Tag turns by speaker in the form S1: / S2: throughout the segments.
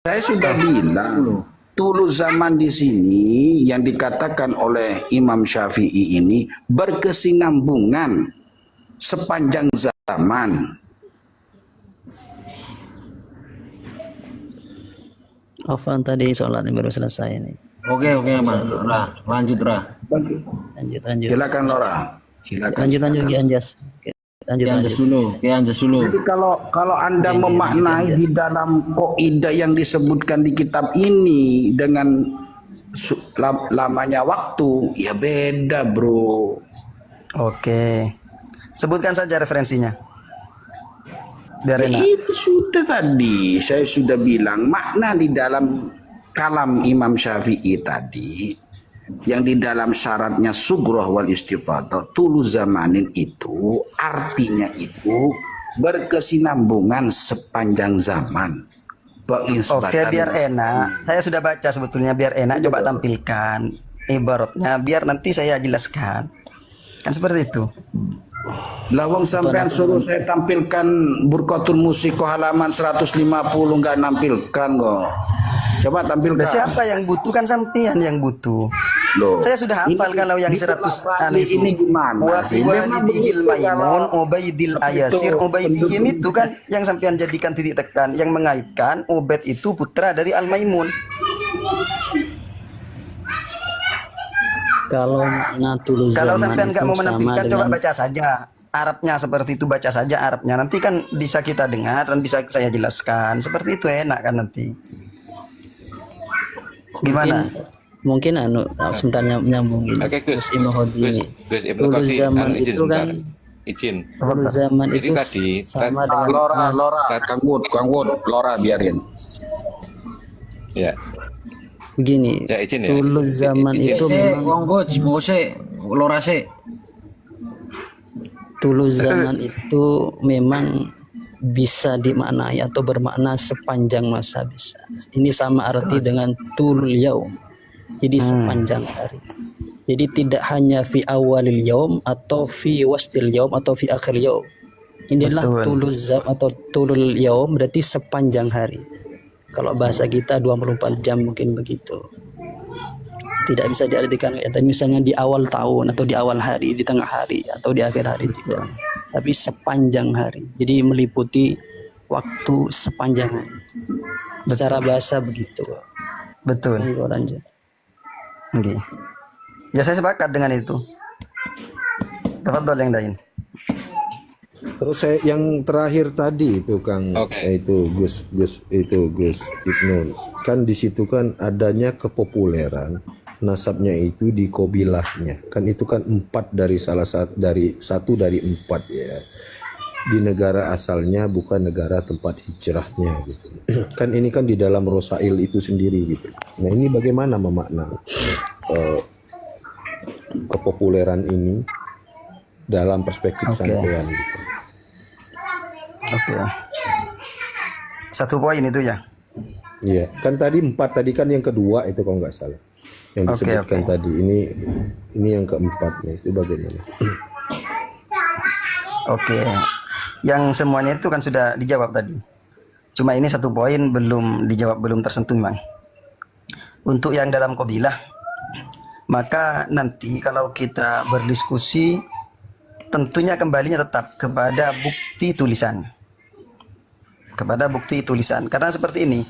S1: Saya sudah bilang, tulu zaman di sini yang dikatakan oleh Imam Syafi'i ini berkesinambungan sepanjang zaman.
S2: Afan tadi sholatnya baru selesai nih.
S3: Oke, Mas. Lanjut.
S2: Lanjut.
S1: Silakan Lora. Silakan.
S2: Lanjut Ki Anjas. Lanjut.
S3: dulu.
S1: Jadi kalau Anda memaknai di dalam kaidah yang disebutkan di kitab ini dengan lamanya waktu, ya beda, bro.
S4: Oke. Sebutkan saja referensinya. Biar enak.
S1: Itu sudah tadi. Saya sudah bilang makna di dalam kalam Imam Syafi'i tadi yang di dalam syaratnya sugroh wal istifadah tulu zamanin itu artinya itu berkesinambungan sepanjang zaman.
S4: Oke, biar enak. Saya sudah baca sebetulnya, biar enak coba tampilkan ibaratnya biar nanti saya jelaskan. Kan seperti itu.
S1: Lawang sampean suruh saya tampilkan Burqatul Musiko halaman 150 nggak nampilkan kok. Coba tampilkan.
S4: Siapa yang butuh? Kan sampean yang butuh.
S1: Loh,
S4: saya sudah hafal kalau yang 100
S1: ini gimana sih?
S4: Walidil Maimun, Ubaidil Ayasir, Ubaidihim itu kan yang sampean jadikan titik tekan, yang mengaitkan Ubaid itu putra dari Al-Maimun.
S2: Kalau makna tulu
S4: Kalau
S2: zaman
S4: sampean nggak
S2: itu
S4: mau menampilkan,
S2: sama
S4: coba
S2: dengan
S4: baca saja Arabnya seperti itu, baca saja Arabnya. Nanti kan bisa kita dengar dan bisa saya jelaskan. Seperti itu enak kan nanti. Gimana?
S2: mungkin sebentar nyambungin.
S5: Oke, Gus.
S2: Ibnu Hodimi.
S5: Gus Ibnu
S2: Tulu
S5: Qadi,
S2: zaman
S5: izin
S2: itu
S5: sebentar.
S2: kan
S5: Izin.
S2: tulu zaman
S5: Jadi
S2: itu
S5: tadi,
S2: sama dengan
S1: Lora, Kang Wud, Lora biarin.
S5: Ya.
S2: begini.
S5: Ya, izin ya.
S2: Tulu zaman
S5: Izin.
S2: itu memang tulu zaman itu memang bisa dimaknai atau bermakna sepanjang masa bisa. Ini sama arti dengan tulul yaum. Jadi sepanjang hari. Jadi tidak hanya fi awalil yaum atau fi wastil yaum atau fi akhir yaum. Inilah tulul zaman atau tulul yaum berarti sepanjang hari. Kalau bahasa kita 24 jam mungkin begitu. Tidak bisa diartikan misalnya di awal tahun atau di awal hari, di tengah hari atau di akhir hari juga. Tapi sepanjang hari. Jadi meliputi waktu sepanjang hari. Secara bahasa begitu.
S4: Betul.
S2: Lanjut.
S4: Oke. Ya saya sepakat dengan itu. Tafadhol yang lain.
S6: Terus saya yang terakhir tadi itu Kang, itu Gus Ibnu, kan di situ kan adanya kepopuleran nasabnya itu di kobilahnya, kan itu kan 4 dari satu dari 4 ya, di negara asalnya bukan negara tempat hijrahnya gitu. Kan ini kan di dalam Rosail itu sendiri gitu. Nah ini bagaimana memakna kepopuleran ini dalam perspektif sampean gitu.
S4: Oke. Satu poin itu ya.
S6: Iya, kan tadi 4 tadi kan yang kedua itu kalau nggak salah. Yang disebutkan tadi ini yang keempatnya itu bagaimana?
S4: Oke. Yang semuanya itu kan sudah dijawab tadi. Cuma ini satu poin belum dijawab, belum tersentuh Bang. Untuk yang dalam qabilah, maka nanti kalau kita berdiskusi tentunya kembalinya tetap kepada bukti tulisan. Karena seperti ini,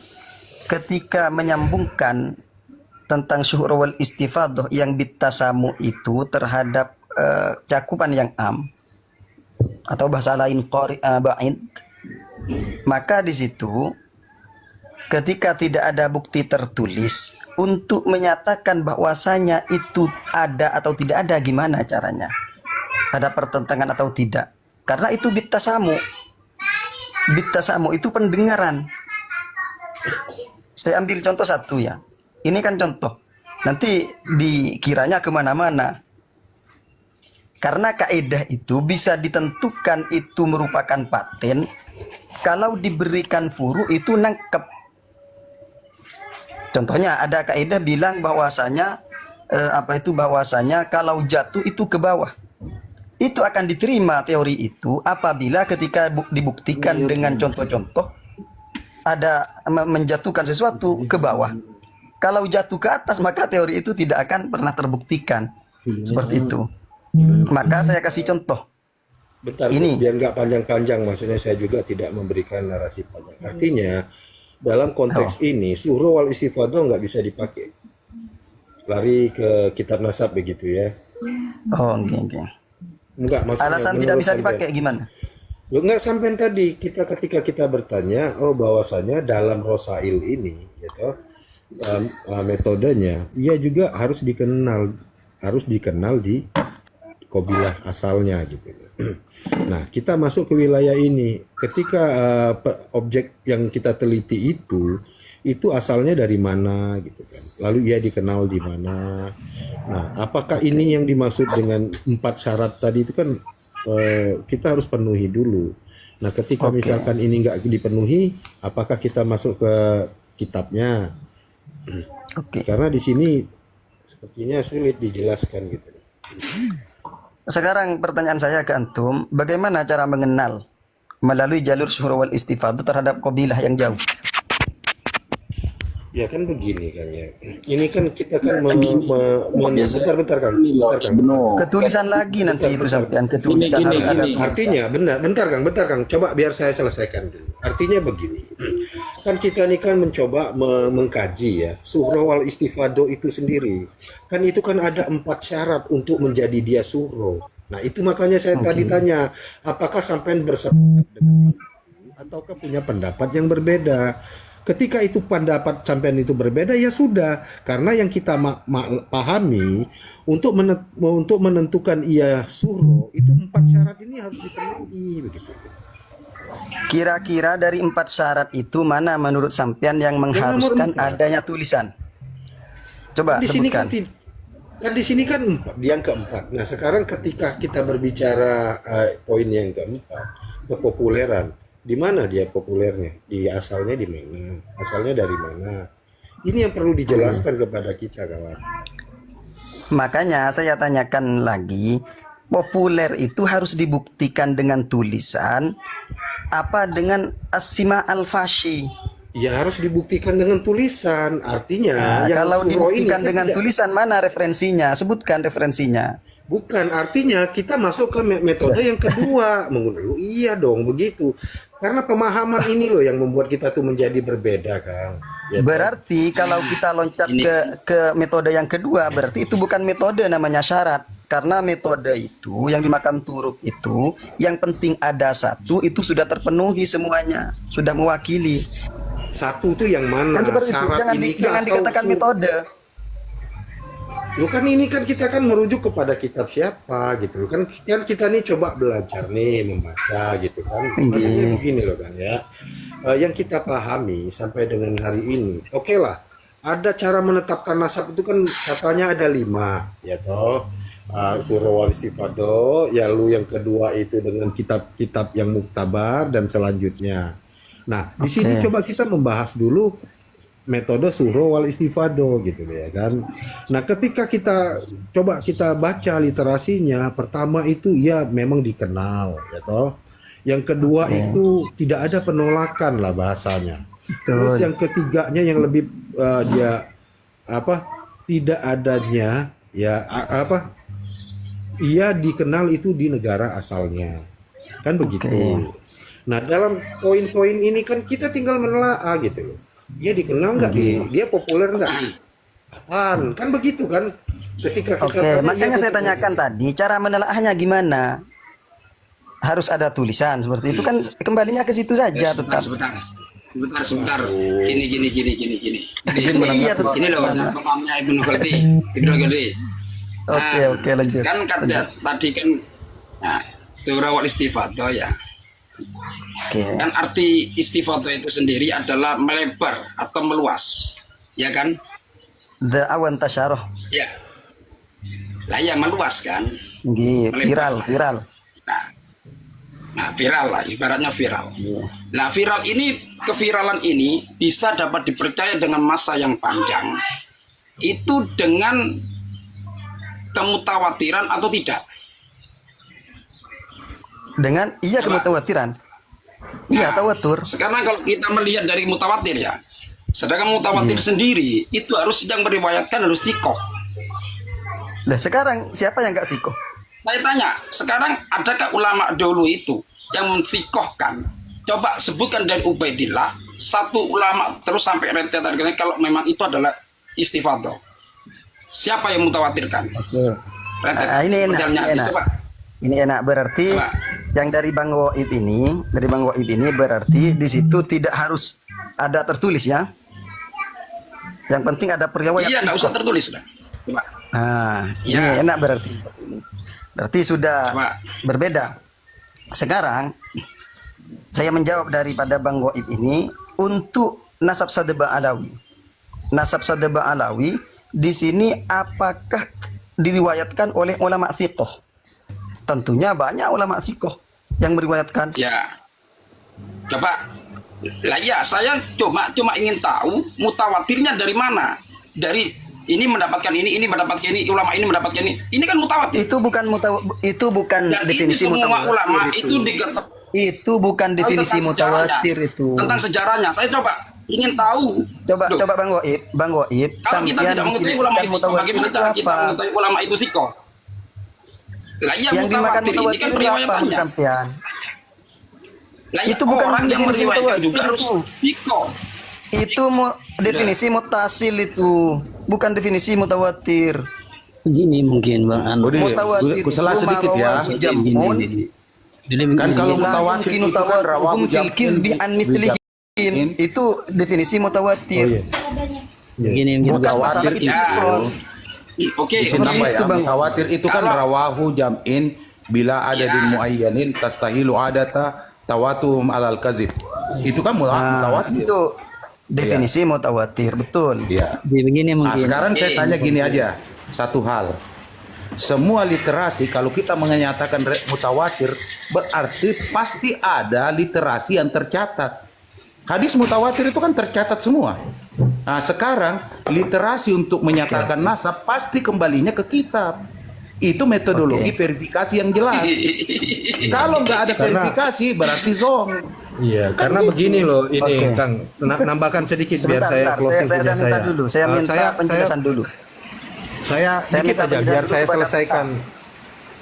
S4: ketika menyambungkan tentang syuhur wal istifadah yang bitasamu itu terhadap cakupan yang am atau bahasa lain ba'id, maka di situ ketika tidak ada bukti tertulis untuk menyatakan bahwasanya itu ada atau tidak ada, gimana caranya? Ada pertentangan atau tidak? Karena itu bitasamu itu pendengaran. Saya ambil contoh satu ya. Ini kan contoh. Nanti dikiranya kemana-mana. Karena kaidah itu bisa ditentukan itu merupakan paten kalau diberikan furu itu nangkep. Contohnya ada kaidah bilang bahwasanya bahwasanya kalau jatuh itu ke bawah. Itu akan diterima teori itu apabila ketika dibuktikan dengan contoh-contoh menjatuhkan sesuatu ke bawah. Kalau jatuh ke atas maka teori itu tidak akan pernah terbuktikan. Seperti itu. Maka saya kasih contoh.
S6: Bentar,
S4: Ini.
S6: biar nggak panjang-panjang, maksudnya saya juga tidak memberikan narasi panjang. Artinya dalam konteks ini surah wal istifadah nggak bisa dipakai. Lari ke kitab nasab begitu ya.
S4: Oh, oke.
S6: Enggak, maksudnya
S4: Alasan tidak bisa dipakai gimana?
S6: Lu nggak sampai tadi ketika kita bertanya, bahwasanya dalam Rosail ini, gitu, metodenya, ia juga harus dikenal di Qabilah asalnya gitu. Nah, kita masuk ke wilayah ini. Ketika objek yang kita teliti itu asalnya dari mana gitu kan. Lalu ia dikenal di mana. Nah, apakah ini yang dimaksud dengan 4 syarat tadi itu kan kita harus penuhi dulu. Nah, ketika misalkan ini nggak dipenuhi, apakah kita masuk ke kitabnya? Karena di sini sepertinya sulit dijelaskan gitu.
S4: Sekarang pertanyaan saya ke antum, bagaimana cara mengenal melalui jalur syuhur wal istifadah terhadap qabilah yang jauh?
S6: Ya kan begini kan ya. Ini kan kita kan bentar Kang.
S4: Ketulisan lagi nanti itu sampean ketulisan harus ada tulisan.
S6: Artinya bentar Kang. Coba biar saya selesaikan dulu. Artinya begini. Kan kita ini kan mencoba mengkaji ya surah wal istifadah itu sendiri. Kan itu kan ada 4 syarat untuk menjadi dia surah. Nah, itu makanya saya tadi tanya, apakah sampean bersepakat dengan ataukah punya pendapat yang berbeda? Ketika itu pendapat sampean itu berbeda, ya sudah, karena yang kita pahami untuk menentukan ia surah itu 4 syarat ini harus dipenuhi begitu.
S4: Kira-kira dari 4 syarat itu mana menurut sampean yang mengharuskan adanya tulisan? Coba
S6: di sini
S4: sebutkan.
S6: Kan di sini kan 4, yang keempat. Nah, sekarang ketika kita berbicara poin yang keempat, kepopuleran. Di mana dia populernya? Di asalnya di mana? Asalnya dari mana? Ini yang perlu dijelaskan kepada kita, kawan.
S4: Makanya saya tanyakan lagi, populer itu harus dibuktikan dengan tulisan apa dengan as-sima al-fashi?
S6: Ya harus dibuktikan dengan tulisan. Artinya yang
S4: kalau
S6: surah
S4: dibuktikan
S6: ini
S4: dengan tulisan mana referensinya? Sebutkan referensinya.
S6: Bukan, artinya kita masuk ke metode yang kedua. Iya dong, begitu. Karena pemahaman ini loh yang membuat kita tuh menjadi berbeda, Kang. Ya,
S4: berarti kalau kita loncat ke metode yang kedua, berarti itu bukan metode, namanya syarat. Karena metode itu yang dimakan turuk itu, yang penting ada satu, itu sudah terpenuhi semuanya, sudah mewakili.
S6: Satu tuh yang mana?
S4: Kan seperti itu. Jangan dikatakan metode.
S6: Lu kan ini kan kita kan merujuk kepada kitab siapa gitu kan kita nih coba belajar nih membaca gitu kan. Maksudnya begini loh kan ya. Yang kita pahami sampai dengan hari ini, oke lah, ada cara menetapkan nasab itu kan katanya ada 5 ya toh. Surah wal istifadah, ya lu yang kedua itu dengan kitab-kitab yang muktabar dan selanjutnya. Nah, di sini coba kita membahas dulu metode surah wal istifadah gitu ya kan. Nah, ketika kita coba kita baca literasinya, pertama itu ya memang dikenal ya toh. Yang kedua itu tidak ada penolakan lah bahasanya. Terus yang ketiganya yang lebih tidak adanya ya ia dikenal itu di negara asalnya. Kan begitu. Nah, dalam poin-poin ini kan kita tinggal menelaah gitu loh. Dia dikenal nggak? Dia populer nggak? Apaan? Kan begitu kan? Ketika kita
S4: makanya saya tanyakan tadi, cara menelaahnya gimana? Harus ada tulisan seperti itu kan, kembalinya ke situ saja tetap.
S5: Sebentar. Gini.
S4: Iya, tetap.
S5: Ini loh pemahamnya Ibnu Khaldi.
S4: Oke, lanjut.
S5: Kan tadi kan surah wal istifadah ya. Kan arti istifadah itu sendiri adalah melebar atau meluas, ya kan?
S4: The awan tasyarah.
S5: Ya. Lah ya meluas kan?
S4: Viral.
S5: Nah, viral lah, ibaratnya viral. Nah, viral ini, keviralan ini bisa dapat dipercaya dengan masa yang panjang. Itu dengan kemutawatiran atau tidak?
S4: Dengan kemutawatiran. Iya, tawatur.
S5: Sekarang kalau kita melihat dari mutawatir ya, sedangkan mutawatir sendiri itu harus yang meriwayatkan harus sikoh.
S4: Lah sekarang siapa yang nggak sikoh?
S5: Saya tanya, sekarang adakah ulama dulu itu yang mensikohkan? Coba sebutkan dari Ubaidillah satu ulama terus sampai rentetan kalau memang itu adalah istifadah. Siapa yang mutawatirkan?
S4: Oke. Ini enak, ini enak.
S5: Coba.
S4: Ini enak berarti
S5: Coba.
S4: yang dari Bang Waib ini, berarti di situ tidak harus ada tertulis ya. Yang penting ada periwayat.
S5: Iya, nggak usah
S4: sikoh.
S5: tertulis sudah. Coba.
S4: Ini
S5: Ya.
S4: enak berarti seperti ini. Berarti sudah
S5: Coba.
S4: berbeda. Sekarang saya menjawab daripada Bang Waib ini untuk nasab Sadba Alawi. Nasab Sadba Alawi di sini apakah diriwayatkan oleh ulama thiqah? Tentunya banyak ulama thiqah yang meriwayatkan.
S5: Ya. Coba. Lah ya, saya cuma ingin tahu mutawatirnya dari mana? Dari ini mendapatkan ini mendapatkan ini, ulama ini mendapatkan ini. Ini kan mutawatir.
S4: Itu bukan
S5: Dan
S4: definisi
S5: ini semua
S4: mutawatir
S5: ulama
S4: itu.
S5: itu diketahui
S4: Itu bukan definisi
S5: tentang
S4: mutawatir
S5: sejarahnya.
S4: itu.
S5: Tentang sejarahnya, saya coba ingin tahu.
S4: Coba
S5: Loh,
S4: coba Bang Waib,
S5: kalau kita
S4: sampean
S5: tidak mengetahui ulama
S4: definisikan
S5: itu,
S4: mutawatir
S5: bagaimana
S4: itu
S5: cara kita
S4: apa?
S5: mengetahui ulama itu siko? Lah iya,
S4: Yang dimakan
S5: mutawatir ini
S4: mutawatir
S5: kan
S4: itu apa
S5: periwayatannya.
S4: sampean?
S5: Lah iya,
S4: Itu bukan
S5: orang yang
S4: definisi
S5: meriwayatkan
S4: mutawatir
S5: juga harus
S4: itu.
S5: siko.
S4: Itu definisi mutasil itu, bukan definisi mutawatir.
S2: Begini mungkin Bang Anu.
S4: Mutawatir itu
S6: salah sedikit ya.
S4: marwahu jamun.
S6: Kan kalau
S4: La
S6: mutawatir
S4: yumkinu
S6: itu kan rawahu
S4: tawatum fil kidbi an mithlihim. Itu definisi mutawatir.
S2: Begini mungkin
S4: Bukan
S2: Bang.
S4: masalah
S5: Ya.
S4: ittisal.
S5: Oke,
S6: Ditambah
S4: itu,
S6: ya,
S4: Bang.
S6: mutawatir itu kan
S5: Kalau-
S6: rawahu jam'in bila adadin muayyanin tastahilu adata tawatum alal kazib. Itu kan mutawatir.
S4: Itu definisi mutawatir, betul.
S6: Iya.
S2: Jadi begini
S6: Nah,
S2: mungkin.
S6: sekarang saya tanya gini aja, satu hal. Semua literasi kalau kita menyatakan mutawatir berarti pasti ada literasi yang tercatat. Hadis mutawatir itu kan tercatat semua. Nah, sekarang literasi untuk menyatakan nasab pasti kembalinya ke kitab. Itu metodologi verifikasi yang jelas. Kalau nggak ada verifikasi berarti zong.
S7: Iya, karena begini loh ini
S4: Oke.
S7: Kang, nambahkan sedikit biar
S4: Sebentar,
S7: saya
S4: bentar.
S7: closing
S4: Saya
S7: punya
S4: minta dulu. Saya minta penjelasan dulu.
S7: Saya
S4: Saya
S7: dikit
S4: minta
S7: aja biar
S4: penjelasan
S7: saya
S4: dulu pada
S7: selesaikan.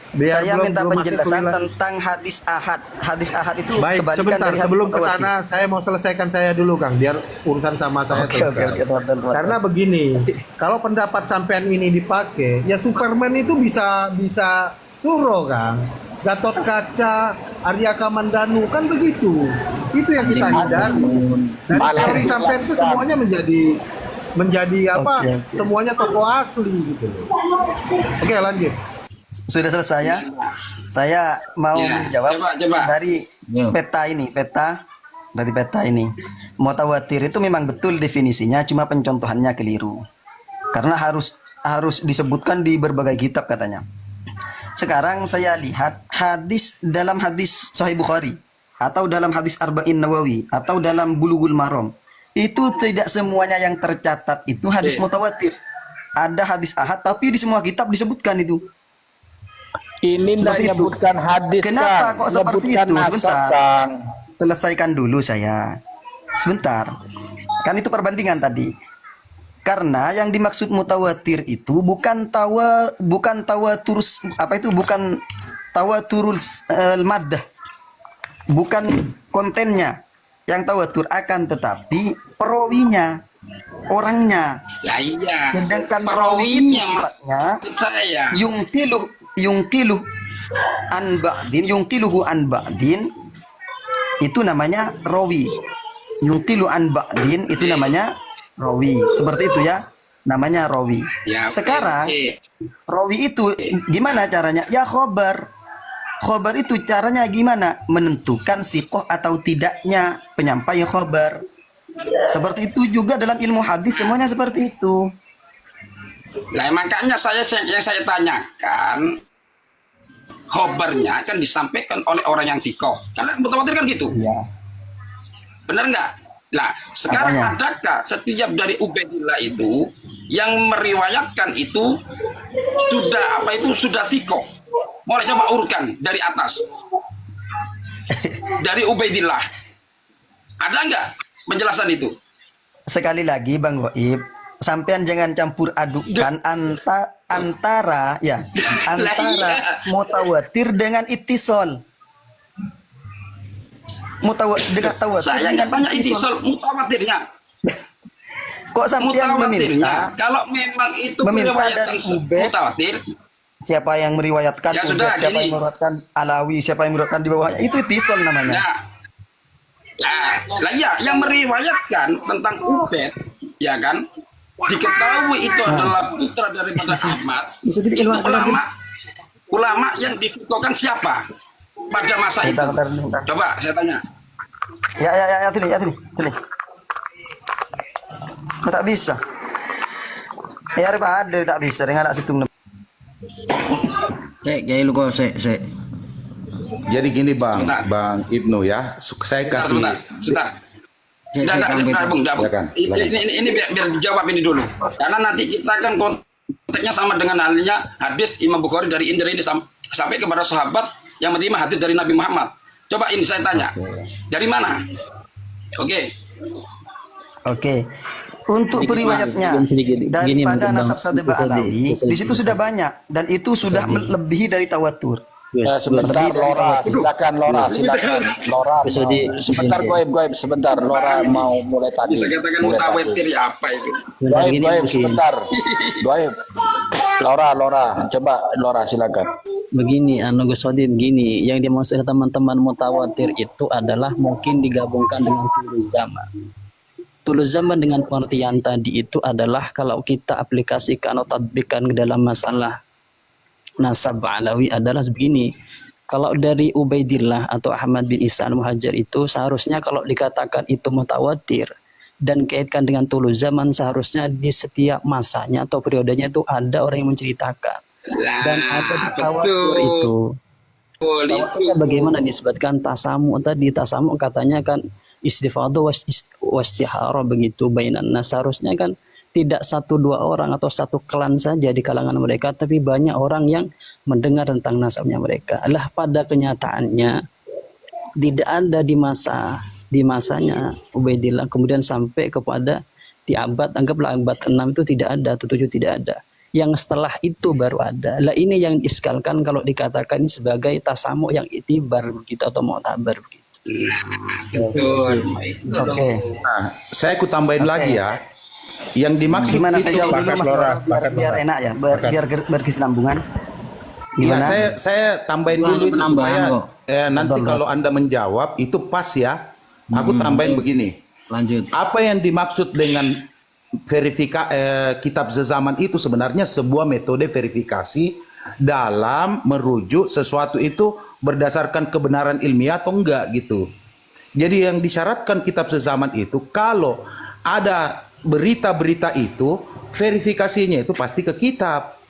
S7: Biar
S4: Saya minta
S7: masuk
S4: penjelasan
S7: ke wilayah-
S4: tentang hadis ahad. Hadis ahad itu
S7: Baik,
S4: kebalikan
S7: sebentar
S4: dari hadis
S7: sebelum ke
S4: mutawatir.
S7: sana saya mau selesaikan saya dulu Kang, biar urusan sama saya
S4: Oke,
S7: selesai.
S4: oke, oke, teman-teman.
S7: Karena begini, kalau pendapat sampean ini dipakai, ya Superman itu bisa suruh Kang. Gatot Kaca, Arya Kamandanu kan begitu. Itu yang kita hindari. Dan teori sampean itu semuanya menjadi apa?
S4: Oke, oke.
S7: Semuanya tokoh asli gitu loh. Oke, lanjut.
S4: Sudah selesai ya? Saya mau
S5: Ya,
S4: menjawab
S5: coba.
S4: dari
S3: Ya.
S4: dari peta ini. Mutawatir itu memang betul definisinya, cuma pencontohannya keliru. Karena harus disebutkan di berbagai kitab katanya. Sekarang saya lihat dalam hadis Sahih Bukhari atau dalam hadis Arba'in Nawawi atau dalam Bulughul Maram. Itu tidak semuanya yang tercatat itu hadis mutawatir. Ada hadis ahad tapi di semua kitab disebutkan itu.
S8: Ini tidak
S4: Seperti itu.
S8: menyebutkan hadis
S4: Kenapa
S8: kan,
S4: kok seperti
S8: menyebutkan
S4: itu?
S8: nasab
S4: Sebentar.
S8: kan.
S4: Selesaikan dulu saya. Sebentar. Kan itu perbandingan tadi. Karena yang dimaksud mutawatir itu bukan tawaturus apa itu bukan tawaturul maddah. Bukan kontennya yang tawatur akan tetapi perawinya, orangnya.
S5: Lah iya.
S4: Sedangkan perawi itu
S5: Perawinya,
S4: sifatnya
S5: saya.
S4: yungkiluhu an ba'din itu namanya rawi. Yungkilu an ba'din itu namanya rawi. Seperti itu ya. Namanya rawi.
S5: Ya, oke,
S4: Sekarang
S5: oke.
S4: rawi itu gimana caranya? Ya khobar. Khobar itu caranya gimana? Menentukan sikoh atau tidaknya penyampai khobar. Seperti itu juga dalam ilmu hadis semuanya seperti itu.
S5: Nah, makanya yang saya tanyakan, khobarnya akan disampaikan oleh orang yang sikoh. Karena mutawatir kan gitu.
S4: Iya.
S5: Benar nggak? Nah, sekarang
S4: Apanya?
S5: adakah setiap dari Ubaidillah itu yang meriwayatkan itu sudah sikoh? Boleh coba urutkan dari atas. Dari Ubaidillah. Ada nggak penjelasan itu?
S4: Sekali lagi Bang Goib, sampean jangan campur adukan antara mutawatir dengan ittisal. Dengan tawatir
S5: Saya nggak tanya ittisal, mutawatirnya.
S4: Kok sampean meminta
S5: Kalau memang itu
S4: meminta
S5: meriwayatkan
S4: dari Ubed,
S5: mutawatir,
S4: siapa yang meriwayatkan
S5: Ya
S4: Ubed,
S5: sudah,
S4: siapa
S5: gini.
S4: yang meriwayatkan Alawi, siapa yang meriwayatkan di bawahnya, itu ittisal namanya.
S5: lah ya, yang meriwayatkan tentang Ubed, ya kan, diketahui itu adalah putra daripada Ahmad.
S4: Bisa jadi
S5: Itu
S4: keluar.
S5: ulama yang difikokan siapa pada masa itu?
S4: Bentar.
S5: Coba saya tanya.
S4: Ya, tulis. Tak bisa. Ya, ada tak bisa. Dengan anak situng.
S3: Kayak lu kok sek.
S1: Jadi gini Bang,
S5: Sebentar.
S1: Bang Ibnu ya, saya kasih
S5: Sebentar.
S3: Cek,
S5: Bung.
S1: Silakan.
S5: Ini biar dijawab ini dulu. Karena nanti kita kan konteksnya sama dengan halnya hadis Imam Bukhari dari Indra ini sampai kepada sahabat yang menerima hadis dari Nabi Muhammad. Coba ini saya tanya. Dari mana? Oke.
S4: Untuk periwayatnya
S2: sedikit. Gini,
S4: daripada
S2: Bang.
S4: nasab Sadeba Alawi, di situ sudah banyak dan itu sudah melebihi dari tawatur.
S8: Sebentar Lora, silakan Lora.
S2: Bisa di-
S8: Sebentar Goib, sebentar Lora mau mulai tadi.
S5: Bisa katakan
S8: Mulai tadi.
S5: mutawatir apa itu?
S2: Begini
S8: Goib
S2: mungkin.
S8: sebentar. Goib. Lora, coba Lora silakan.
S2: Begini, Gus Wadi, begini, yang dimaksud teman-teman mutawatir itu adalah mungkin digabungkan dengan tulus zaman. Tulus zaman dengan pengertian tadi itu adalah kalau kita aplikasikan atau tatbikan ke dalam masalah nasab alawi adalah begini. Kalau dari Ubaidillah atau Ahmad bin Isa al-Muhajir itu seharusnya kalau dikatakan itu mutawatir dan kaitkan dengan tulus zaman, seharusnya di setiap masanya atau periodenya itu ada orang yang menceritakan. Dan ada di tawatur itu. Tawaturnya bagaimana disebutkan tasamu tadi, tasamu katanya kan istifadhu wastihara begitu bainan nas, seharusnya kan tidak satu dua orang atau satu klan saja di kalangan mereka, tapi banyak orang yang mendengar tentang nasabnya mereka. Lah pada kenyataannya tidak ada di masanya Ubaidillah, kemudian sampai kepada di abad, anggaplah abad 6 itu tidak ada atau 7 tidak ada. Yang setelah itu baru ada. Lah ini yang diiskalkan kalau dikatakan ini sebagai tasamu yang itibar begitu atau mu'tabar begitu.
S4: Oke.
S1: Nah, saya ku tambahin lagi ya. Yang dimaksud
S4: Gimana
S1: itu
S4: saya jawab dulu Mas Lora, biar enak ya, biar berkesinambungan.
S1: Iya,
S4: Gimana?
S1: saya tambahin
S3: Itu
S1: dulu itu
S3: penambahan
S1: supaya
S3: kok.
S1: nanti kalau Anda menjawab itu pas ya. Aku tambahin begini.
S3: Lanjut.
S1: Apa yang dimaksud dengan kitab sezaman itu sebenarnya sebuah metode verifikasi dalam merujuk sesuatu itu berdasarkan kebenaran ilmiah atau enggak gitu. Jadi yang disyaratkan kitab sezaman itu kalau ada berita-berita itu verifikasinya itu pasti ke kitab.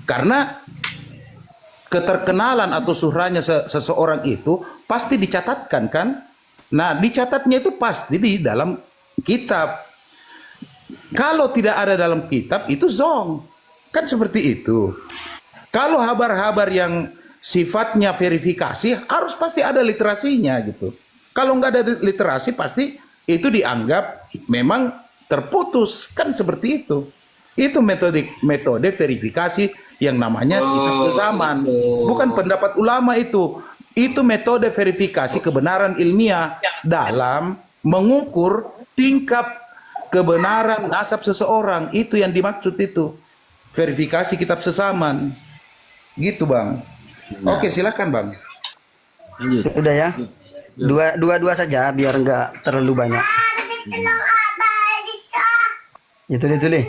S1: Karena keterkenalan atau suhranya seseorang itu pasti dicatatkan kan? Nah, dicatatnya itu pasti di dalam kitab. Kalau tidak ada dalam kitab itu zong. Kan seperti itu. Kalau habar-habar yang sifatnya verifikasi harus pasti ada literasinya gitu. Kalau nggak ada literasi pasti itu dianggap memang terputus, kan seperti itu. Itu metode verifikasi yang namanya kitab sezaman. Bukan pendapat ulama itu. Itu metode verifikasi kebenaran ilmiah dalam mengukur tingkat kebenaran nasab seseorang. Itu yang dimaksud itu. Verifikasi kitab sezaman. Gitu, Bang. Oke, silakan, Bang.
S4: Sudah ya. Dua saja biar enggak terlalu banyak. Ya tulis.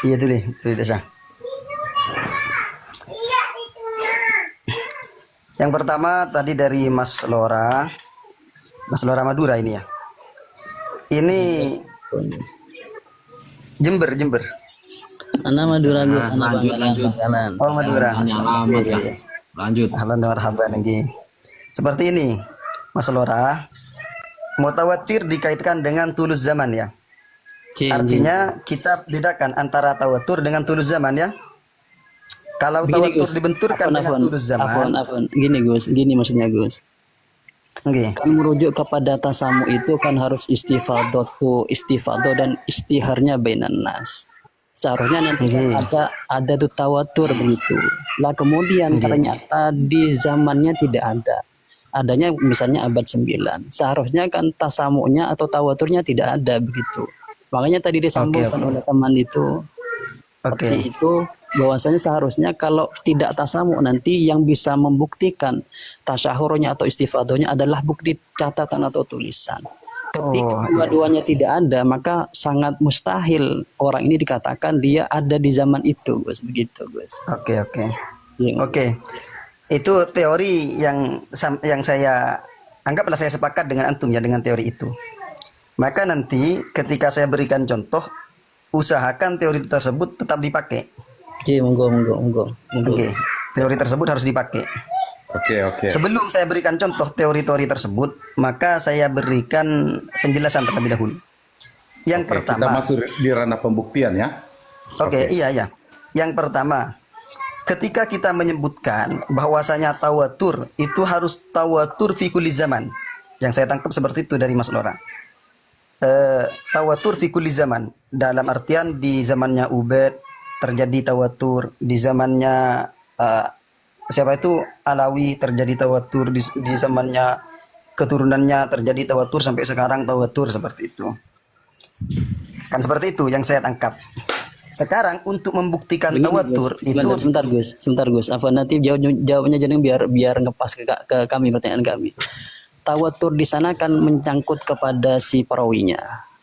S4: Iya tulis Desa. Yang pertama tadi dari Mas Lora Madura ini ya. Ini Jember.
S2: Anak Madura Gus, anak
S3: lanjut.
S2: Bangkalan.
S4: Oh Madura.
S3: Hanya alamat ya. Lanjut.
S4: Ahlan wa marhaban lagi. Seperti ini, Mas Lora. Mutawatir dikaitkan dengan tulus zaman ya. Artinya kita bedakan antara tawatur dengan tulus zaman ya. Kalau
S2: Begini,
S4: tawatur
S2: Gus.
S4: dibenturkan dengan tulus zaman.
S2: Gini Gus, gini maksudnya Gus.
S4: Oke.
S2: Kan merujuk kepada tasamu itu kan harus istifadoh dan istiharnya bainan nas. Seharusnya nanti kan ada tuh tawatur begitu. Lah kemudian ternyata di zamannya tidak ada. Adanya misalnya abad 9. Seharusnya kan tasamunya atau tawaturnya tidak ada begitu. Makanya tadi disambungkan oleh teman itu seperti itu, bahwasanya seharusnya kalau tidak tasamu nanti yang bisa membuktikan tasyahurnya atau istifadohnya adalah bukti catatan atau tulisan. Ketika dua-duanya tidak ada, maka sangat mustahil orang ini dikatakan dia ada di zaman itu, Gus. Begitu, Gus.
S4: Oke. Itu teori yang saya anggaplah saya sepakat dengan antum ya, dengan teori itu. Maka nanti ketika saya berikan contoh, usahakan teori tersebut tetap dipakai.
S2: Oke, monggo.
S4: Oke, teori tersebut harus dipakai.
S9: Oke.
S4: Sebelum saya berikan contoh teori-teori tersebut, maka saya berikan penjelasan terlebih dahulu. Yang pertama,
S9: kita masuk di ranah pembuktian ya.
S4: Iya. Yang pertama, ketika kita menyebutkan bahwasanya tawatur itu harus tawatur fi kulli zaman. Yang saya tangkap seperti itu dari Mas Lora. Tawatur fi kulli zaman, dalam artian di zamannya Ubaid terjadi tawatur, di zamannya siapa itu Alawi terjadi tawatur, di zamannya keturunannya terjadi tawatur, sampai sekarang tawatur, seperti itu. Kan seperti itu yang saya tangkap. Sekarang untuk membuktikan tawatur itu
S2: sebentar Gus. Apa nanti jawabnya jadi biar ngepas ke kami, pertanyaan kami. Tawatur di sana kan mencangkut kepada si perawinya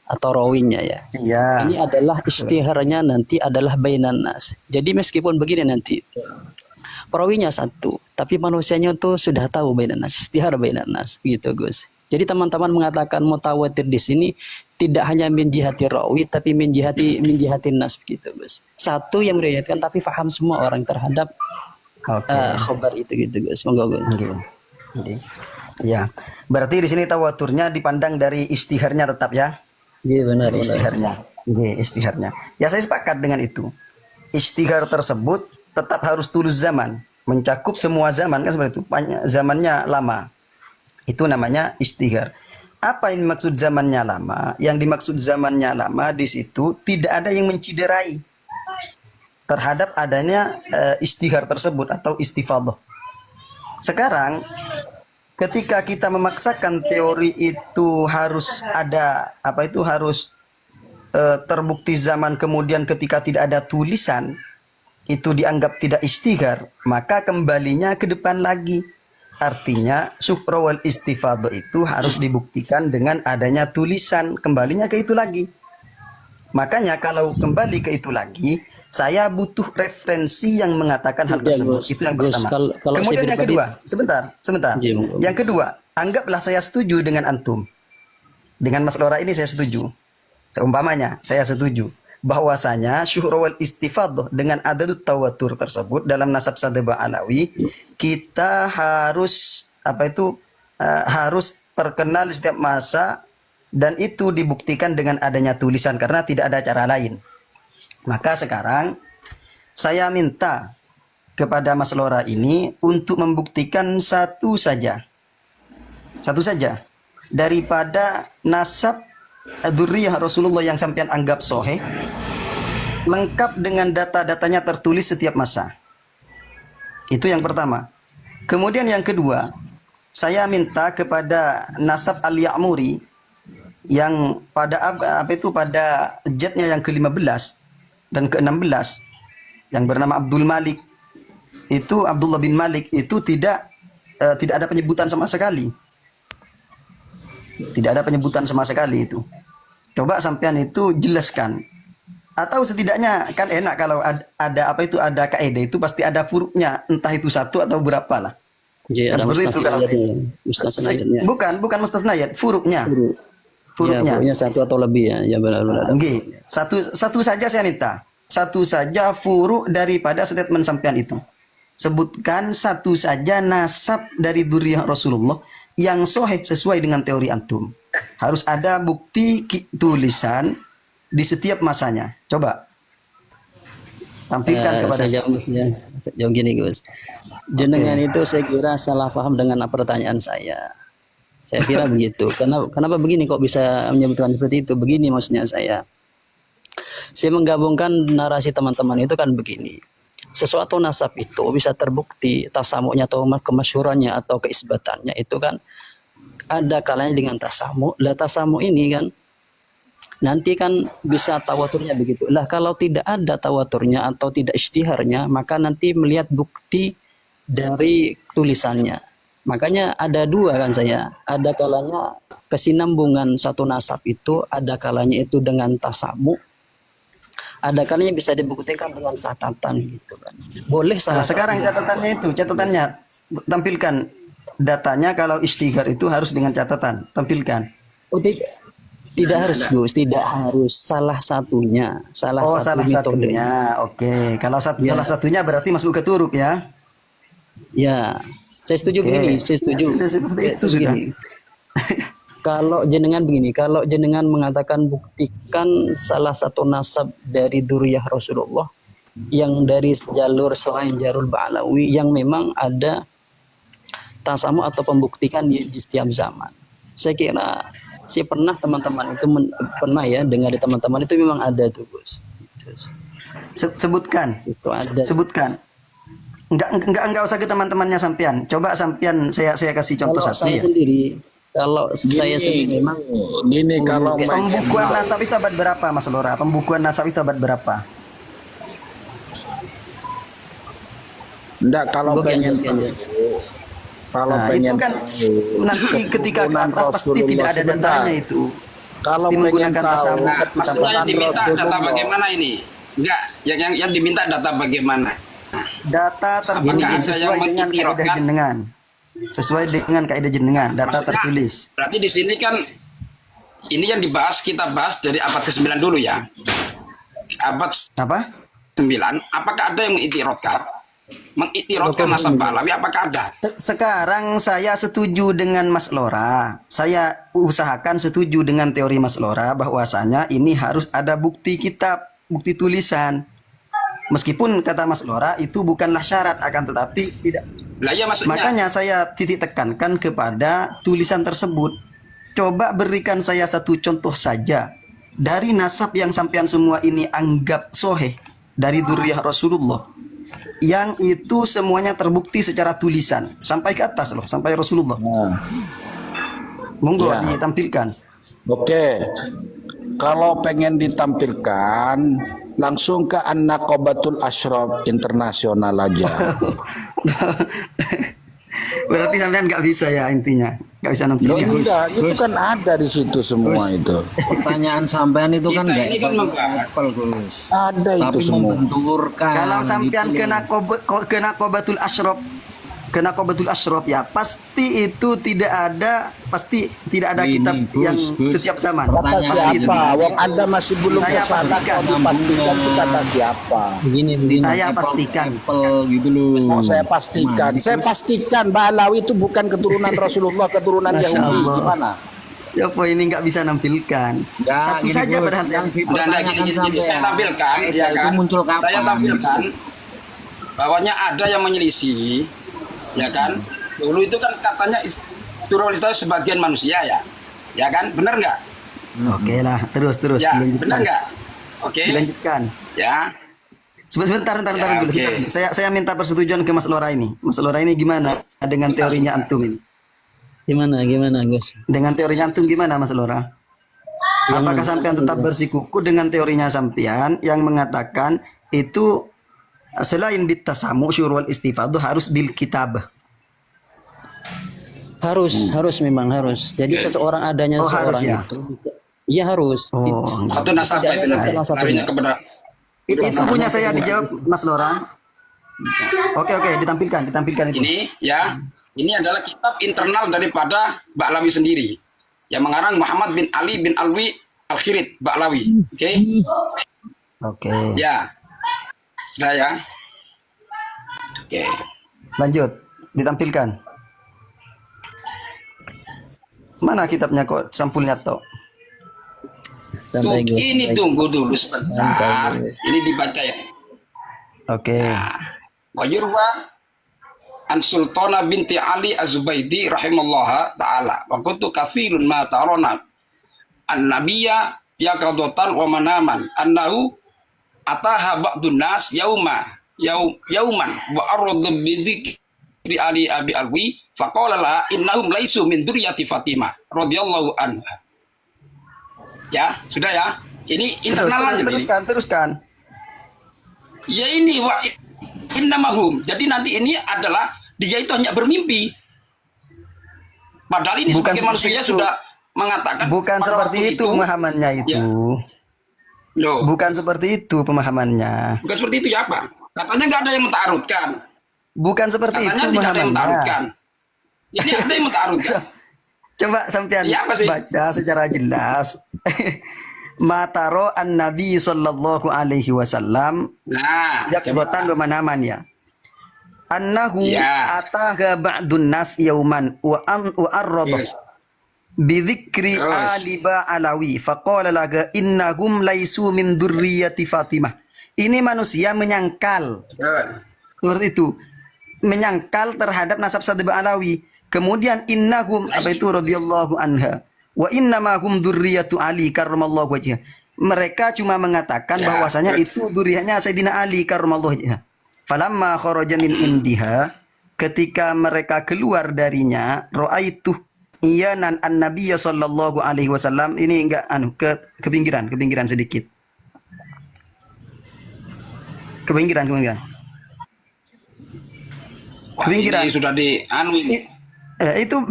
S2: atau rawinya ya.
S4: Iya.
S2: Ini adalah istiharnya nanti adalah bainan nas. Jadi meskipun begini nanti perawinya satu, tapi manusianya tuh sudah tahu bainan nas, istihar bainan nas, gitu Gus. Jadi teman-teman mengatakan mutawatir di sini tidak hanya min jihati rawi, tapi min jihati nas, begitu Gus. Satu yang meriwayatkan tapi faham semua orang terhadap khabar itu, gitu Gus. Monggo Gus.
S4: Ya, berarti di sini tawaturnya dipandang dari istiharnya tetap ya.
S2: Iya benar.
S4: Istiharnya. Ya saya sepakat dengan itu. Istihar tersebut tetap harus tulus zaman, mencakup semua zaman kan seperti itu. Zamannya lama. Itu namanya istihar. Apa yang dimaksud zamannya lama? Yang dimaksud zamannya lama di situ tidak ada yang menciderai terhadap adanya istihar tersebut atau istifadah. Sekarang ketika kita memaksakan teori itu harus ada harus terbukti zaman, kemudian ketika tidak ada tulisan itu dianggap tidak istihar, maka kembalinya ke depan lagi. Artinya syuhra wal istifadah itu harus dibuktikan dengan adanya tulisan, kembalinya ke itu lagi. Makanya kalau kembali ke itu lagi, saya butuh referensi yang mengatakan hal tersebut. Itu yang pertama. Kemudian yang kedua, sebentar. Yang kedua, anggaplah saya setuju dengan antum. Dengan Mas Lora ini saya setuju. Seumpamanya, saya setuju bahwasanya syuhra wal istifadah dengan adadut tawatur tersebut dalam nasab sadaba alawi, kita harus harus terkenal di setiap masa, dan itu dibuktikan dengan adanya tulisan karena tidak ada cara lain. Maka sekarang saya minta kepada Mas Lora ini untuk membuktikan satu saja daripada nasab dzurriyyah Rasulullah yang sampean anggap sahih, lengkap dengan data-datanya tertulis setiap masa. Itu yang pertama. Kemudian yang kedua, saya minta kepada nasab Al-Ya'muri yang pada pada jetnya yang ke-15 dan ke-16 yang bernama Abdul Malik, itu Abdullah bin Malik itu tidak ada penyebutan sama sekali. Tidak ada penyebutan sama sekali itu. Coba sampean itu jelaskan. Atau setidaknya kan enak kalau ada kaidah itu pasti ada furuknya, entah itu satu atau berapa lah.
S2: Ya,
S4: seperti itu kalau bukan mustasnayat, furuknya. Furuknya.
S2: Ya, satu atau lebih ya benar.
S4: Satu saja saya minta. Satu saja furuk daripada statement sampean itu. Sebutkan satu saja nasab dari dzurriyyah Rasulullah yang sahih sesuai dengan teori antum. Harus ada bukti tulisan di setiap masanya. Coba tampilkan kepada
S2: saya. Jawab gini Gus. Jenengan itu saya kira salah paham dengan pertanyaan saya. Saya kira begitu. Kenapa begini kok bisa menyebutkan seperti itu? Begini maksudnya saya. Saya menggabungkan narasi teman-teman itu kan begini. Sesuatu nasab itu bisa terbukti tasamuknya atau kemasyhurannya atau keisbatannya itu kan ada kalanya dengan tasamu. Lah tasamu ini kan nanti kan bisa tawaturnya begitu. Lah kalau tidak ada tawaturnya atau tidak istiharnya, maka nanti melihat bukti dari tulisannya. Makanya ada dua kan saya. Ada kalanya kesinambungan satu nasab itu, ada kalanya itu dengan tasamu. Ada kalanya bisa dibuktikan dengan catatan gitu kan. Boleh salah.
S4: Nah, sekarang catatannya tampilkan datanya. Kalau istighar itu harus dengan catatan, tampilkan.
S2: Oh, tidak harus Gus, tidak harus, salah satunya, salah
S4: satunya. Oke, kalau salah satunya berarti masuk ke turuk ya.
S2: Ya, saya setuju begini, saya setuju.
S4: Ya, seperti itu sudah.
S2: Kalau jenengan mengatakan buktikan salah satu nasab dari dzurriyyah Rasulullah yang dari jalur selain jalur Ba'lawi yang memang ada tasamu atau pembuktikan di setiap zaman. Saya kira pernah teman-teman itu pernah ya dengar di teman-teman itu memang ada tuh Gus.
S4: Sebutkan.
S2: Itu ada.
S4: Sebutkan. Enggak usah ke teman-temannya sampean. Coba sampean saya kasih contoh
S2: Kalau
S4: satu
S2: saya
S4: ya.
S2: sendiri, kalau saya sendiri memang
S8: Gini kalau
S4: Pembukuan nasab itu abad berapa Mas Lora? Pembukuan nasab itu abad berapa?
S8: enggak kalau pengen kalau
S4: Nah,
S8: pengen
S4: itu kan nanti ketika ke atas pasti tidak ada datanya itu.
S8: kalau
S4: Pasti
S8: pengen
S4: menggunakan
S8: tahu
S4: tasamu.
S5: Nah, maksudnya yang diminta data
S8: Rasulullah.
S5: bagaimana ini? Enggak, yang diminta data bagaimana?
S4: Data tertulis
S5: Apakah ada
S4: sesuai
S5: yang
S4: dengan kaidah
S5: mengiktirafkan?
S4: jenengan. Sesuai dengan kaidah jenengan, data
S5: Maksudnya,
S4: tertulis.
S5: Berarti di sini kan ini yang kita bahas dari abad ke-9 dulu ya. Abad
S4: Apa?
S5: 9, apakah ada yang mengiktirafkan nasab Ba'lawi, apakah ada?
S4: Sekarang saya setuju dengan Mas Lora. Saya usahakan setuju dengan teori Mas Lora bahwasanya ini harus ada bukti kitab, bukti tulisan. Meskipun kata Mas Lora itu bukanlah syarat, akan tetapi tidak.
S5: Lah ya maksudnya.
S4: Makanya saya titik tekankan kepada tulisan tersebut. Coba berikan saya satu contoh saja dari nasab yang sampean semua ini anggap soheh dari dzurriyyah Rasulullah, yang itu semuanya terbukti secara tulisan sampai ke atas loh, sampai Rasulullah. Monggo
S8: Ya.
S4: ditampilkan.
S8: Oke. Kalau pengen ditampilkan langsung ke An-Naqabatul Ashraf Internasional aja.
S4: Berarti sampean nggak bisa ya intinya, nggak bisa
S8: Loh,
S4: nampilkan.
S8: enggak, itu kan ada di situ semua itu.
S3: Pertanyaan sampean itu kan
S5: Kita
S3: nggak
S5: ini kan membahas.
S3: apple Gus.
S8: Ada itu
S3: Tapi
S8: semua.
S3: membenturkan.
S4: Kalau sampean
S3: gitu loh.
S4: ke Naqabatul Ashraf ya pasti itu pasti tidak ada
S3: Ini,
S4: kitab
S3: Gus,
S4: yang
S3: Gus.
S4: setiap zaman.
S8: Kata
S3: Pertanyaan
S4: Pasti itu.
S8: siapa? Wong Anda masih belum
S4: Saya
S8: kesana.
S4: pastikan.
S8: Kau dipastikan itu kata siapa?
S2: begini.
S4: Saya pastikan.
S3: Apple gitu loh.
S8: Oh, saya pastikan. Saya pastikan Ba'lawi itu bukan keturunan Rasulullah, keturunan
S4: Masya
S8: Yahudi.
S4: Allah.
S8: Gimana?
S4: Ya po ini nggak bisa nampilkan.
S3: Nggak,
S4: Satu
S3: gini,
S4: saja
S3: Gus.
S4: padahal saya.
S3: Yang
S5: Dan
S3: dipertanyakan
S5: gini,
S3: sampean.
S5: saya tampilkan,
S3: Ya, itu
S5: kan?
S3: muncul kapan?
S5: Saya tampilkan bahwanya ada yang menyelisih, ya kan? Dulu itu kan katanya Turul itu sebagian manusia ya kan? Benar nggak?
S4: Oke lah, terus
S5: Ya,
S4: dilanjutkan.
S5: benar nggak? Oke,
S4: Dilanjutkan.
S5: ya.
S4: Sebentar
S5: Ya,
S4: dulu.
S5: oke.
S4: Sebentar. Saya minta persetujuan ke Mas Lora ini. Mas Lora ini gimana dengan teorinya antum ini?
S2: Gimana Gus?
S4: Dengan teorinya antum gimana Mas Lora? Apakah sampean tetap bersikuku dengan teorinya sampean yang mengatakan itu selain bitasamu syurul istifadah harus bil kitab?
S2: Harus memang harus. Jadi seseorang adanya
S4: Oh, harus
S2: seorang
S4: ya?
S2: itu iya harus.
S4: Oh.
S5: Satu nasabah itu nanti.
S2: salah satunya.
S5: Larinya kepada
S4: Itu punya saya dijawab Mas Lora. Oke, ditampilkan itu.
S5: ini ya. Ini adalah kitab internal daripada Ba'lawi sendiri. Yang mengarang Muhammad bin Ali bin Alwi Al-Khirid Ba'lawi. Oke.
S4: Oke.
S5: Ya. Sudah ya. Oke.
S4: Lanjut, ditampilkan. Mana kitabnya kok sampulnya toh?
S2: Santai Gus.
S5: Ini tunggu dulu sebentar.
S2: Santai.
S5: Ini dibaca ya.
S4: Oke.
S5: Wayurwa an Sultana binti Ali Az-Zubaidi rahimallahu taala wa kuntu katsirun ma tarona an-nabiyya yaqadatan wa manaman annahu ataha ba'dun nas yauman wa arada bi dzikri Ali Abi Alwi faqala la innahum laisu min dzurriyyati Fatimah radhiyallahu anha. Ya, sudah ya. Ini internal aja.
S4: Teruskan.
S5: Ya ini wa innamahum. Jadi nanti ini adalah dia itu hanya bermimpi. Padahal ini
S4: Bukan
S5: sebagai manusia
S4: itu.
S5: sudah mengatakan
S4: Bukan
S5: pada
S4: seperti
S5: waktu
S4: itu pemahamannya itu.
S5: Ya. Loh,
S4: Bukan seperti itu pemahamannya.
S5: bukan seperti itu ya Pak. Katanya nggak ada yang mentarutkan.
S4: Bukan seperti
S5: Katanya
S4: itu
S5: tidak ada yang
S4: pemahamannya.
S5: mentarutkan. Ini ada yang mentarutkan.
S4: Coba sampean
S5: Iya, apa sih?
S4: baca secara jelas. Mataro an Nabi sallallahu alaihi wasallam
S5: Nah,
S4: yakbotan bermanaman ya. Annahu
S5: Ya.
S4: ataha ba'dun nas yauman wa arrada
S5: yes.
S4: bidzikri
S5: Terus.
S4: Ali Alawi faqala laga innahum laisu min dzurriyyati Fatimah. Ini manusia menyangkal
S5: Betul.
S4: seperti itu, menyangkal terhadap nasab Sadba Alawi. Kemudian innahum apa itu radhiyallahu anha wa innama hum dzurriyyatu Ali karramallahu wajhah. Mereka cuma mengatakan
S5: Ya,
S4: bahwasanya itu dzurriyyahnya Sayyidina Ali karramallahu wajhah. Falamma kharaja min indiha, ketika mereka keluar darinya, ra'aitu iyanan an-nabiyya sallallahu alaihi wasallam. Ini enggak ke pinggiran sedikit. Ke pinggiran.
S5: Wah,
S4: Kepinggiran.
S5: ini sudah di anu ini.
S4: Itu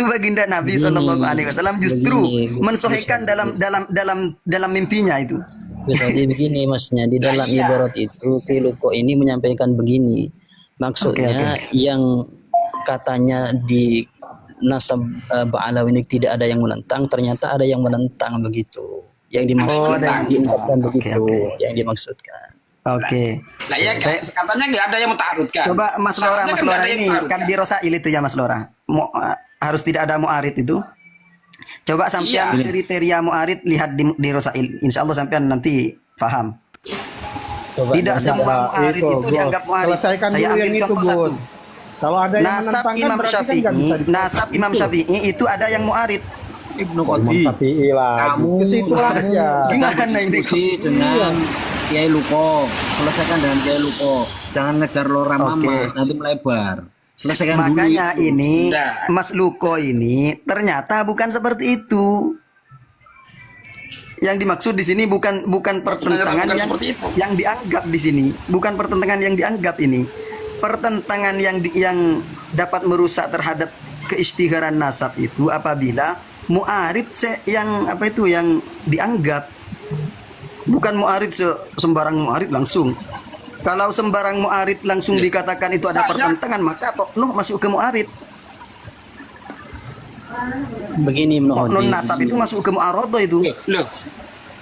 S4: baginda Nabi
S2: Begini,
S4: Shallallahu Alaihi Wasallam justru
S2: begini,
S4: mensohikan dalam mimpinya itu.
S2: Jadi begini masnya, di dalam
S5: iya.
S2: ibarat itu Kiluko ini menyampaikan begini. Maksudnya yang katanya di nasab Ba'alawi ini tidak ada yang menentang, ternyata ada yang menentang begitu. Yang dimaksudkan
S4: ada yang
S2: diungkapkan
S4: menentang.
S2: begitu,
S4: Oke.
S2: yang dimaksudkan.
S4: Oke.
S5: Lah ya katanya nggak ada yang mentarutkan.
S4: Coba Mas Lora,
S5: Seharusnya
S4: Mas
S5: kan nggak
S4: Lora
S5: ada yang
S4: ini
S5: mentarutkan.
S4: kan di Rosail itu ya Mas Lora. Harus tidak ada mu'arid itu. Coba sampean
S5: Iya.
S4: kriteria mu'arid lihat di Rosail. Insya Allah sampean nanti paham.
S2: Coba
S4: Tidak semua mu'arid itu
S7: Gus.
S4: dianggap mu'arid.
S7: Selesaikan
S4: Saya
S7: dulu
S4: ambil
S7: yang itu,
S4: contoh satu.
S7: Gus. Kalau ada yang
S4: Nasab
S7: menentang kan
S4: Imam
S7: berarti kan
S4: Syafi'i,
S7: nggak bisa dipakai.
S4: nasab Imam Syafi'i itu ada yang mu'arid.
S3: Ibnu
S7: Imam
S3: Qadi.
S7: Syafi'i lah.
S3: Kamu
S7: Ke situ aja.
S4: Gimana ini?
S3: diskusi dengan Kiai Luko. Selesaikan dengan Kiai Luko. Jangan ngejar Lora
S4: Oke.
S3: Mama, nanti melebar. Selesaikan
S4: Makanya
S3: dulu.
S4: ini
S5: Nah.
S4: Mas Luko ini ternyata bukan seperti itu. Yang dimaksud di sini bukan pertentangan
S5: bukan
S4: yang
S5: seperti itu.
S4: yang dianggap di sini, bukan pertentangan yang dianggap ini. Pertentangan yang dapat merusak terhadap keistiharan nasab itu apabila mu'arid yang apa itu yang dianggap, bukan mu'arid sembarang mu'arid langsung. Kalau sembarang mu'arid langsung dikatakan itu ada pertentangan, maka Toknuh masuk ke mu'arid.
S2: Begini Ibnu
S4: Toknuh
S2: Qadi.
S4: nasab itu masuk ke mu'arodo itu.
S5: Loh,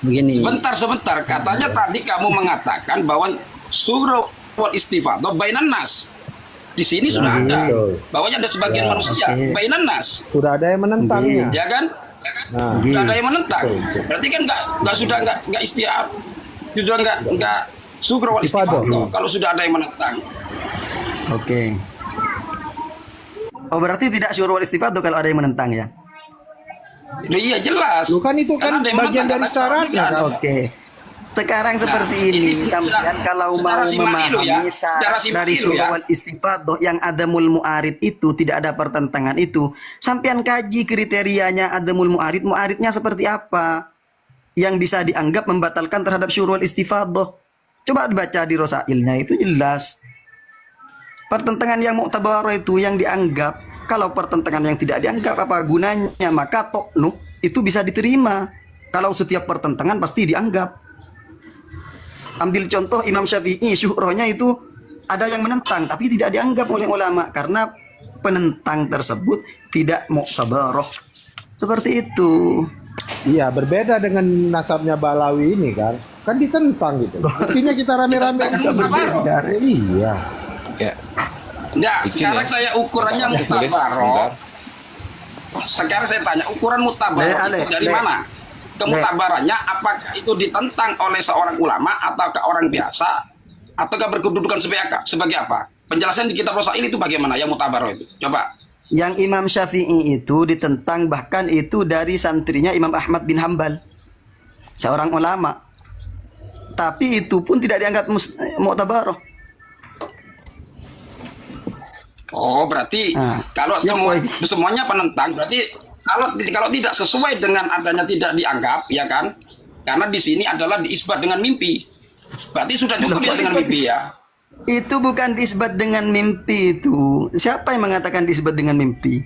S2: Begini.
S5: sebentar. Katanya tadi kamu mengatakan bahwa surah wal istifadah bainan nas. Di sini sudah ada. Bahwanya ada sebagian manusia
S4: oke.
S5: bainan nas.
S7: Sudah ada yang menentangnya.
S5: Ya kan?
S7: Nah,
S5: Sudah ada yang menentang. Berarti kan nggak istiaf. Sudah nggak surah wal istifadah. Kalau sudah ada yang menentang.
S4: Oke. Oh berarti tidak syuruh istifadah kalau ada yang menentang ya?
S5: Loh, iya jelas.
S7: Lu kan itu kan
S5: Karena ada yang
S7: bagian
S5: menentang,
S7: dari
S5: kata
S7: syaratnya
S5: Syafi'i.
S7: kan.
S4: Oke. Sekarang seperti ini
S5: ini
S4: sampean kalau
S5: secara
S4: mau
S5: simpati lo ya,
S4: memahami
S5: secara
S4: syarat
S5: simpati
S4: dari
S5: lo
S4: syuruh
S5: ya.
S4: wal istifadah yang adamul mu'arid itu tidak ada pertentangan itu, sampean kaji kriterianya adamul mu'arid, mu'aridnya seperti apa yang bisa dianggap membatalkan terhadap syuruh wal istifadah. Coba dibaca di Rosailnya itu jelas. Pertentangan yang mu'tabar itu yang dianggap, kalau pertentangan yang tidak dianggap apa gunanya, maka toknuh itu bisa diterima. Kalau setiap pertentangan pasti dianggap. Ambil contoh Imam Syafi'i, syuhrohnya itu ada yang menentang tapi tidak dianggap oleh ulama karena penentang tersebut tidak mu'tabarah. Seperti itu.
S7: Iya, berbeda dengan nasabnya Balawi ini kan. Kan ditentang gitu. Buktinya kita rame-rame bisa berbeda. Iya.
S9: Ya.
S5: Nah,
S9: Izin
S5: sekarang
S9: ya.
S5: saya ukurannya mutabaroh. Sekarang saya tanya, ukuran mutabaroh itu dari mana? Kemutabarannya apakah itu ditentang oleh seorang ulama ataukah orang biasa ataukah berkedudukan sebagai apa? Penjelasan di kitab Rasail itu bagaimana yang mutabar itu? Coba.
S4: Yang Imam Syafi'i itu ditentang, bahkan itu dari santrinya Imam Ahmad bin Hambal, seorang ulama. Tapi itu pun tidak dianggap mu'tabaroh.
S5: Oh, berarti kalau semuanya penentang, berarti kalau tidak sesuai dengan adanya tidak dianggap, ya kan? Karena di sini adalah diisbat dengan mimpi. Berarti sudah cukup ya dengan mimpi ya.
S4: Itu bukan diisbat dengan mimpi itu. Siapa yang mengatakan diisbat dengan mimpi?